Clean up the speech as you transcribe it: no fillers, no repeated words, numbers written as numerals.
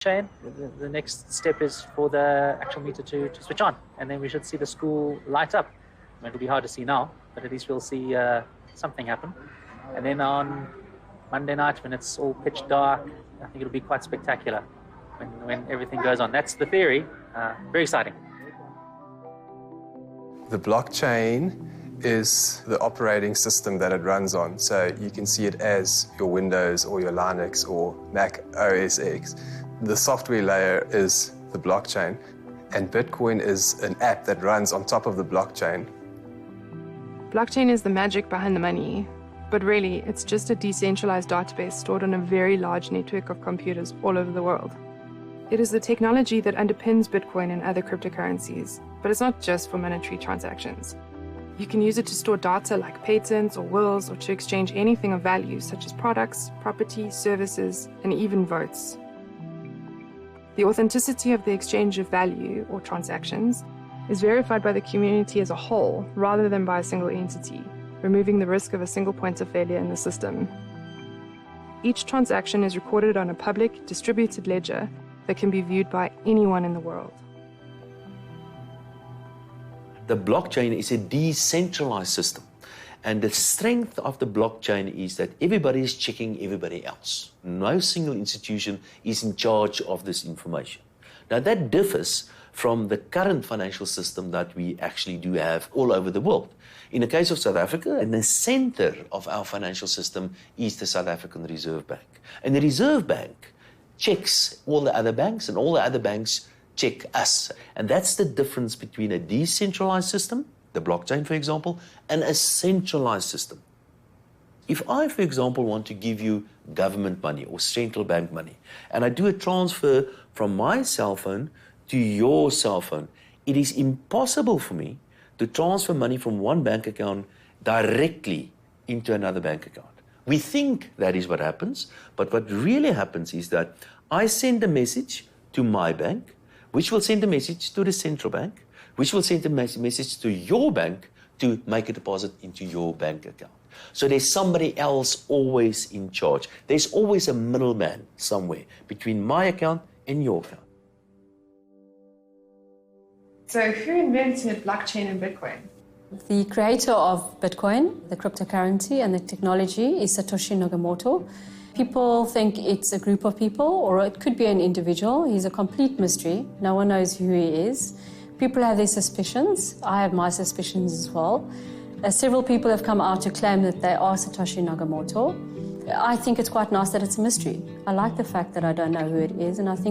chain. The next step is for the actual meter to switch on, and then we should see the school light up. I mean, it'll be hard to see now, but at least we'll see something happen. And then on Monday night, when it's all pitch dark, I think it'll be quite spectacular when everything goes on. That's the theory. Very exciting. The blockchain is the operating system that it runs on. So you can see it as your Windows or your Linux or Mac OS X. The software layer is the blockchain, and Bitcoin is an app that runs on top of the blockchain. Blockchain is the magic behind the money, but really it's just a decentralized database stored on a very large network of computers all over the world. It is the technology that underpins Bitcoin and other cryptocurrencies, but it's not just for monetary transactions. You can use it to store data like patents or wills, or to exchange anything of value such as products, property, services, and even votes. The authenticity of the exchange of value or transactions is verified by the community as a whole rather than by a single entity, removing the risk of a single point of failure in the system. Each transaction is recorded on a public, distributed ledger that can be viewed by anyone in the world. The blockchain is a decentralized system, and the strength of the blockchain is that everybody is checking everybody else. No single institution is in charge of this information. Now that differs from the current financial system that we actually do have all over the world. In the case of South Africa, in the center of our financial system is the South African Reserve Bank. And the Reserve Bank checks all the other banks, and all the other banks check us. And that's the difference between a decentralized system, the blockchain, for example, and a centralized system. If I, for example, want to give you government money or central bank money, and I do a transfer from my cell phone to your cell phone, it is impossible for me to transfer money from one bank account directly into another bank account. We think that is what happens, but what really happens is that I send a message to my bank, which will send a message to the central bank, which will send a message to your bank to make a deposit into your bank account. So there's somebody else always in charge. There's always a middleman somewhere between my account and your account. So who invented blockchain and Bitcoin? The creator of Bitcoin, the cryptocurrency and the technology, is Satoshi Nakamoto. People think it's a group of people, or it could be an individual. He's a complete mystery. No one knows who he is. People have their suspicions. I have my suspicions as well. Several people have come out to claim that they are Satoshi Nakamoto. I think it's quite nice that it's a mystery. I like the fact that I don't know who it is, and I think